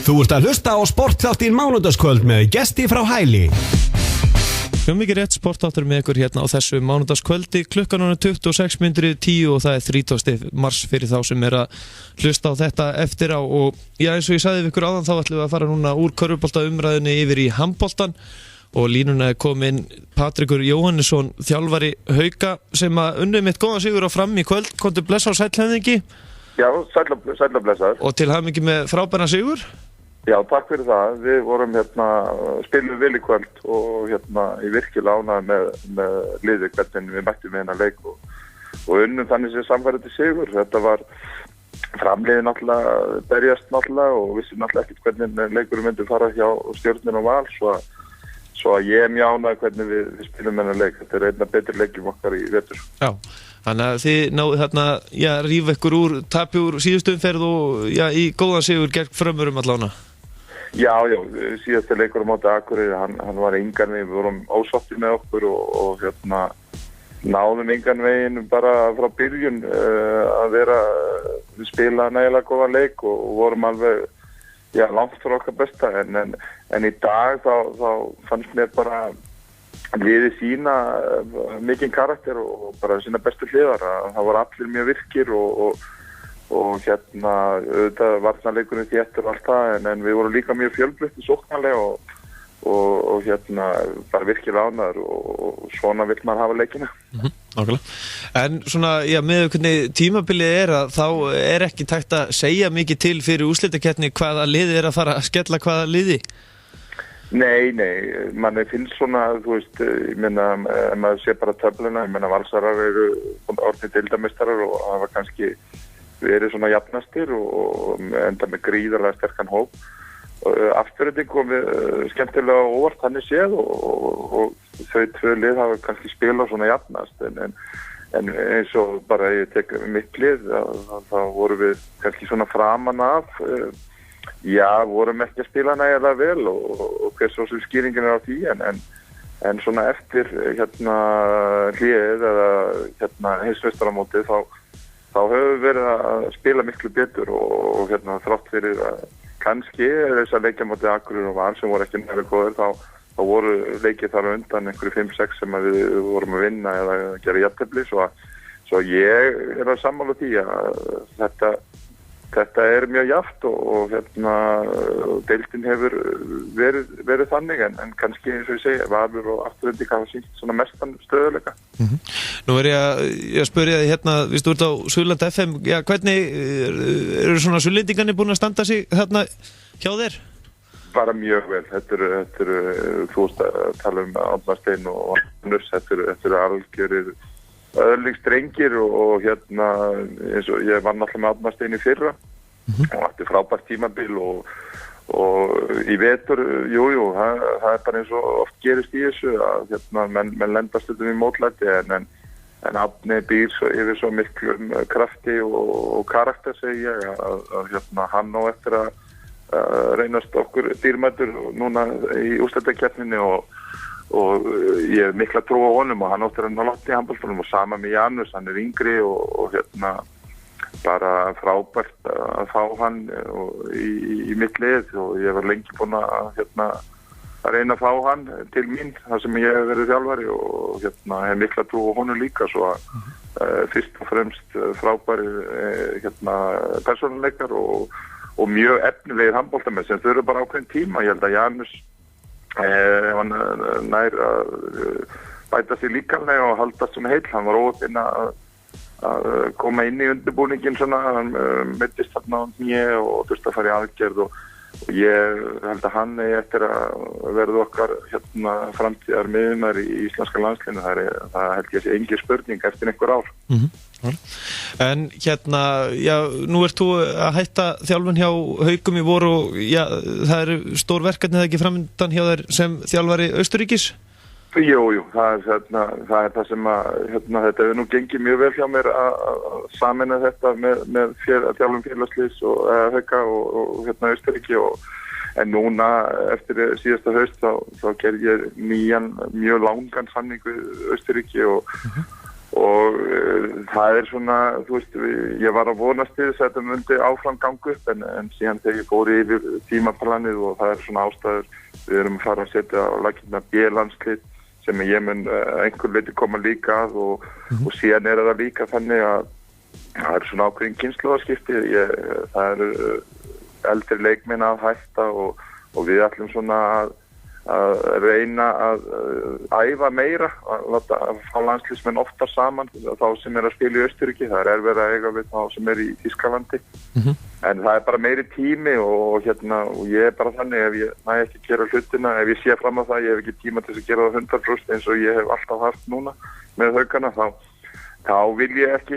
Þú ert að hlusta á sportþáttinn mánudagskvöld með gesti frá Hæli. Mikið rétt sportáttur með ykkur hérna á þessu mánudagskvöldi. Klukkan er 26:10 og það er 30. mars fyrir þá sem er að hlusta á þetta eftir á. Og já, eins og ég sagði við ykkur áðan, þá ætlum við að fara núna úr körfubolta umræðinni yfir í handboltan. Og línuna er komin Patrikur Jóhannesson, þjálfari Hauka, sem að unnið mitt góðan sigur á Fram í kvöld. Komdu blessa á sællhefningi. Já, sælla blessaður. Og til hamingju með frábæran sigur. Já, takk fyrir það. Við vorum spilum vel í kvöld og í virkilega ánægð með liðið hvernig við mættum með hennar leik og unnum þannig sem samfærandi sigur. Þetta var framliðið náttúrulega, berjast náttúrulega og vissum náttúrulega ekkert hvernig leikurum myndi fara hjá Stjörnun og Val, svo að ég mjög ánægð hvernig við spilum hennar leik. Þetta er einna betri leikjum okkar í vetur. Já. Þannig að þið náðu rífa ykkur úr, tapi úr síðustu umferð og í góðan sigur gegn Frömmurum allána. Já, síðasti leikur á móti Akureyri, hann var engan veginn, við vorum ósáttir með okkur og náðum engan veginn bara frá byrjun við spila nægilega góðan leik og vorum alveg langt frá okkar besta en í dag þá fannst mér bara liðið sína mikinn karakter og bara sína bestu hliðar. Það voru allir mjög virkir og auðvitað varnarleikurinn þéttur og allt það en við vorum líka mjög fjölbreyttir sóknarlega og bara virkilega ánægðir og svona vill maður hafa leikina. Nákvæmlega. En svona, með hvernig tímabilið er að þá er ekki tækt að segja mikið til fyrir úrslitakeppni hvaða liði er að fara að skella hvaða liði? Nei, manni finnst svona, þú veist, ég meina, ef maður sé bara töfluna, ég meina Valsarar eru orðnir deildarmeistarar og hafa kannski verið svona jafnastir og enda með gríðarlega sterkan hóp. Afturreyting kom við skemmtilega óvart þannig séð og þau tvö lið hafa kannski spilað svona jafnast en eins og bara ég tek mitt lið þá vorum við kannski svona framan af vorum ekki að spila nægilega vel og hver svo sem skýringin er á því en svona eftir hléið eða heimsmeistaramótið þá höfum við verið að spila miklu betur og þrátt fyrir að kannski þess að leikja móti Akureyri og Val sem voru ekki nægilega góðir þá voru leikið þar undan einhverju 5-6 sem við vorum að vinna eða gera jafntefli svo ég er að sammála því að þetta er mjög jafnt og deildin hefur verið þannig en kannski eins og ég segi Valur og Afturreyting hafa sýnt svona mestan stöðuleika. Nú er ég að spyrja þig við ert á Suðurland FM, hvernig eru svona suðlendingarnir búin að standa sig þarna hjá þér? Bara mjög vel, þetta eru þú veist að tala Árna Steinn og Nuss, þetta eru algjörir öðlingsdrengir og eins og ég vann alltaf með Árna Steinn í fyrra og átti frábært tímabil og í vetur, það er bara eins og oft gerist í þessu að menn lenda stundum í mótlæti en Árni býr yfir svo miklum krafti og karakter segi ég að hann á eftir að reynast okkur dýrmætur núna í úrslitakeppninni og ég hef mikla trú á honum og hann áttir að ná langt í handboltanum og sama með Janus, hann er yngri og bara frábært að fá hann í mitt lið og ég var lengi búin að reyna að fá hann til mín þar sem ég hef verið þjálfari og hef mikla trú á honum líka svo að fyrst og fremst frábæri persónuleikar og mjög efnilegir handboltamenn sem þau eru bara ákveðin tíma. Ég held að Janus hann nær að bæta sig líkamlega og haldast svona heill. Hann var óheppinn að koma inn í undirbúningin svona, hann meiddist þarna á hné og þurfti að fara í aðgerð og ég held að hann eftir að verða okkar framtíðar miðjumaður í íslenska landsliðinu. Það held ég sé engin spurning eftir einhver ár. En nú ert þú að hætta þjálfun hjá Haukum í vor og það eru stór verkefni eða ekki framundan hjá þér sem þjálfari Austurríkis? Jú, það er það sem að þetta hefur nú gengið mjög vel hjá mér að sameina þetta með þjálfum félagsliðs og Hauka og Austurríki en núna eftir síðasta haust þá gerði ég nýjan mjög langan samning við Austurríki og það svona, þú veist, ég var að vonast til þess að þetta myndi áfram gangu upp en síðan þegar ég fór yfir tímaplanið og það svona ástæður, við erum að fara að setja á lakirna B-landslið sem ég mun einhver leiti koma líka að og síðan það líka þannig að það svona ákveðin kynslóðaskipti, það eldri leikmenn að hætta og við ætlum svona að reyna að æfa meira, að fá landsliðsmenn oftar saman, þá sem að spila í Austurríki, það erfitt að eiga við þá sem í Þýskalandi, en það bara meiri tími og ég bara þannig, ef ég næ ekki að gera hlutina, ef ég sé fram á það, ég hef ekki tíma til þess að gera það 100% eins og ég hef alltaf haft núna með Haukana, þá vil ég ekki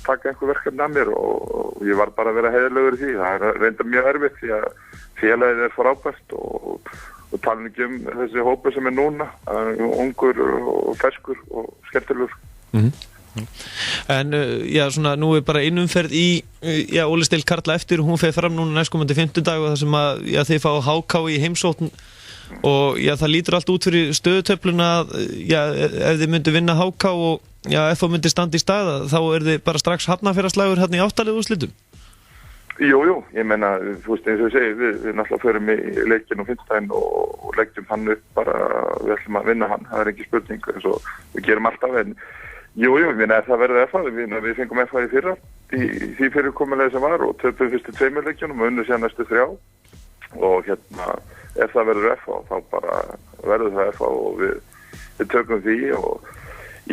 taka einhver verkefni að mér og ég var bara að vera heiðarlegur í því, það reynda mjög erfitt því að félagið frábært og tala ekki þessi hópu sem núna, ungur og ferskur og skemmtilegur. En svona nú bara innumferð í Ólisdeild karla eftir, hún fer fram núna næstkomandi 5. dag og það sem að þið fá HK í heimsókn og það lítur allt út fyrir stöðutöfluna ef þið myndu vinna HK og ef það myndi standa í stað þá þið bara strax Hafnarfjarðarslagur hérna í 8. úrslitum. Jú, ég meina, þú veist, eins og ég segi, við náttúrulega förum í leikinn og fimmtudaginn og leggjum hann upp bara, við ætlum að vinna hann, það ekki spurning, eins og við gerum alltaf, en jú, ég meina, það verður FA, við fengum FA í fyrra, í því fyrirkomulega sem var og töpum fyrstu 2 leikjunum og unnum síðan næstu 3 og ef það verður FA, þá bara verður það FA og við tökum því og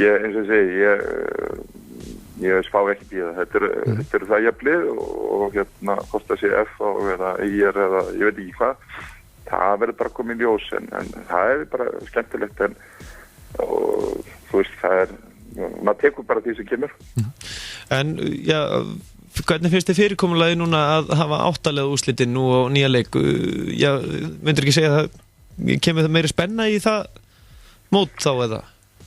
eins og ég segi, ég spá ekki bíða, þetta er það jafnlið og hvort það sé FA eða IR eða ég veit ekki hvað, það verður bara komið í ljós en það bara skemmtilegt og þú veist, maður tekur bara því sem kemur. En hvernig finnst þið fyrirkomulagi núna að hafa 8 úrslitin nú á nýja leik? Myndir ekki segja að það kemur það meiri spenna í það mót þá eða?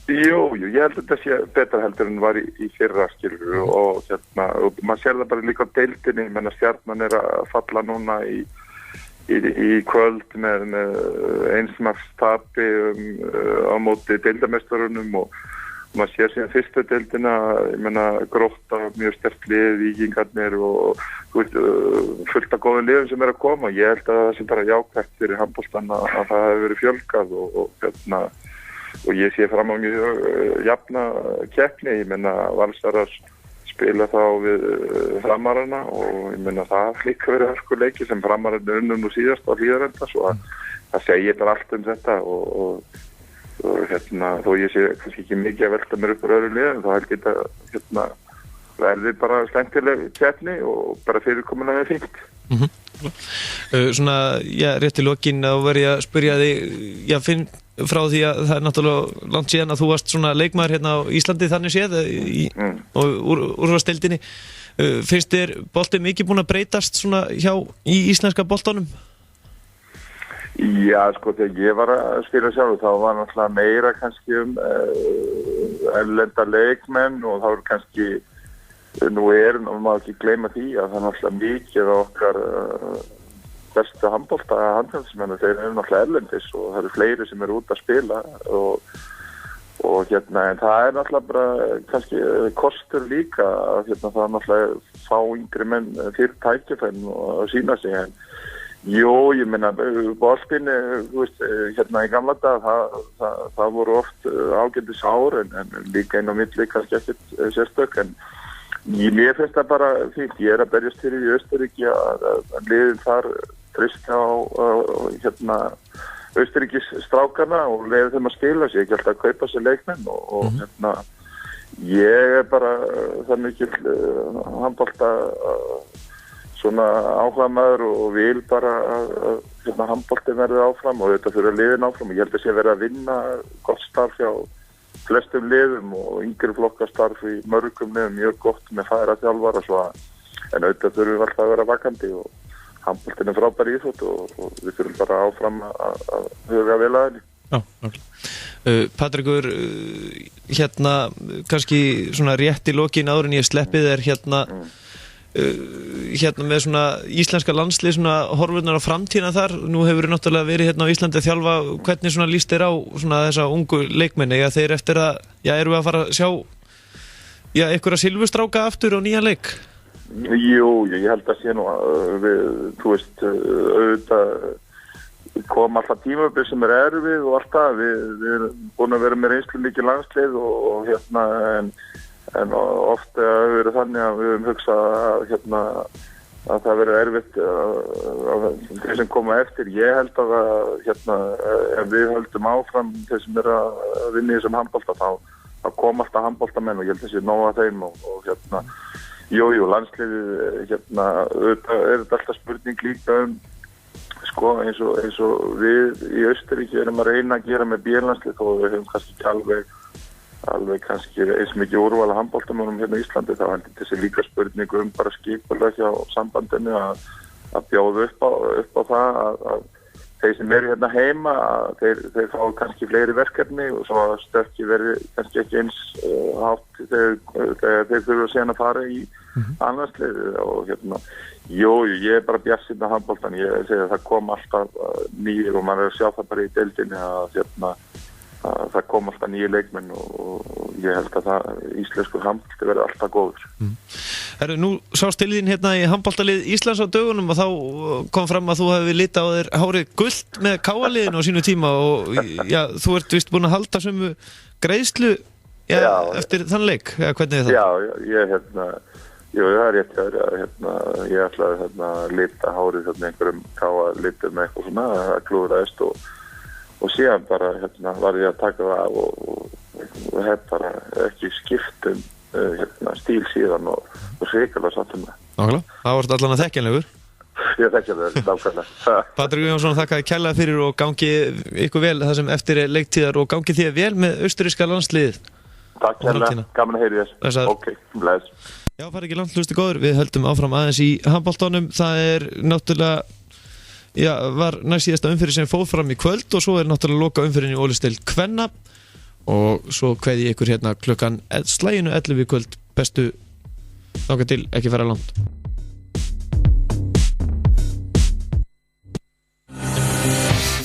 Jú, ég held að þetta sé betra heldur en var í fyrra skilur og maður sér það bara líka á deildinni, menn að Stjarnan að falla núna í kvöld með einsmarkstapi á móti deildarmeistarunum og maður sér síðan fyrstu deildina, ég menna Grótta, mjög sterkt lið, Víkingarnir og fullt af góðum liðum sem að koma, ég held að það sé bara jákvætt fyrir handboltann að það hefur verið fjölgað og ég sé fram á mjög jafna keppni, ég menna Valsarar spila þá við Framarana og ég menna það líka verið hörkuleiki sem Framararnir unnum nú síðast á Hlíðarenda svo að það segir bara allt þetta og þó ég sé kannski ekki mikið að velta mér upp á öðru liðum, þá held ég að verði bara skemmtileg keppni og bara fyrirkomulega fínt. Svona, rétt í lokin þá verð ég að spyrja þig, Finn, frá því að það náttúrulega langt síðan að þú varst svona leikmaður hérna á Íslandi þannig séð og úrvalsdeildinni, finnst þér boltinn mikið búin að breytast svona í íslenska boltanum? Já, sko, þegar ég var að spila sjálf þá var náttúrulega meira kannski erlenda leikmenn og þá kannski nú maður ekki gleyma því að það náttúrulega mikið á okkar bestu handboltahandboltsmenn, þeir náttúrulega erlendis og það fleiri sem út að spila og en það náttúrulega bara kannski kostur líka að það náttúrulega fá yngri menn fyrir tækifærin og að sína sig en jú, ég meina boltinn, þú veist, í gamla dag það voru oft ágætis ár en líka inn á milli kannski ekkert sérstök en mér finnst það bara fínt, ég að berjast fyrir í Austurríki að liðin þar treysta á Austurríkis strákarna og leiði þeim að spila sig, ekki alltaf að kaupa sér leikmenn og ég bara það mikil handbolta svona áhugamaður og vil bara að handboltin verði áfram og þetta fyrir liðin áfram og ég held að sé verið að vinna gott starf hjá flestum liðum og yngri flokkastarf í mörgum liðum mjög gott með færa þjálfara svo en auðvitað þurfum við alltaf að vera vakandi og handboltin frábær íþrótt og við þurfum bara áfram að huga vel að henni. Já, nákvæmlega. Patrikur, kannski svona rétt í lokin áður en ég sleppi þér hérna með svona íslenska landslið svona horfurnar á framtíðina þar. Nú hefur náttúrulega verið hérna á Íslandi að þjálfa. Hvernig svona líst þér á svona þessa ungu leikmenni? Já, þeir eftir að, erum við að fara að sjá einhverja silfurstráka aftur á nýjan leik? Jú, ég held að sé nú við, þú veist, auðvitað kom alltaf tímabil sem erfið og alltaf, við erum búin að vera með reynslu mikið landslið og hérna, en ofta hefur verið þannig að við höfum hugsað að það verið erfitt þeir sem koma eftir. Ég held að ef við höldum áfram þeir sem eru að vinna í þessum handbolta þá kom alltaf handboltamenn og ég held að sé nóg að þeim og jú, landsliðið auðvitað er þetta alltaf spurning líka sko eins og við í Austurríki erum að reyna að gera með B-landslið þó við höfum kannski ekki alveg kannski eins mikið úrvala handboltamönnum hérna í Íslandi. Þá heldur þessi líka spurningu bara skipulega hjá sambandinu að bjóða upp á það að þeir sem eru hérna heima þeir fá kannski fleiri verkefni og svo stökki verið kannski ekki eins hátt þegar þeir þurfa síðan að fara í annarslið og jú, ég er bara bjartsýnn á handboltan. Ég segi að það kom alltaf nýjir og maður er að sjá það bara í deildinni að það kom alltaf nýjir leikmenn og ég held að íslensku handbolti verði alltaf góður. Herru, nú sást til þín hérna í handboltalið Íslands á dögunum og þá kom fram að þú hefði litað á þér hárið gult með KA-liðinu á sínu tíma og þú ert vist búin að halda sömu greiðslu eftir þann leik. Hvernig er það? Já, jú, það er rétt ég ætlaði að lita hárið einhverjum KA-litum eitthvað svona að klúðraðist og síðan bara var ég að taka það af og hef bara ekki skipt stíl síðan og sérkjala satt það. Nákvæmlega, það var allan að þekkjanlegur. Ég þekkja það, nákvæmlega. Patrik Jónsson, þakka þér kærlega fyrir og gangi ykkur vel það sem eftir er leiktíðar og gangi þér vel með austurríska landsliðið. Takk kærlega, gaman að heyri þess. Ok, bless. Já, fara ekki langt, hlusti góður. Við höldum áfram aðeins í handboltanum. Það er náttúrulega, var næst síðasta umfyrir sem fóð fram í kvöld og svo er náttúrulega loka umfyrin í Ólisteild kvenna og svo kveði ég ykkur hérna klukkan slaginu 11 í kvöld. Bestu þangað til, ekki fara langt.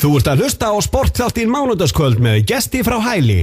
Þú ert að hlusta á Sportþáttinn mánudagskvöld með gesti frá Hæli.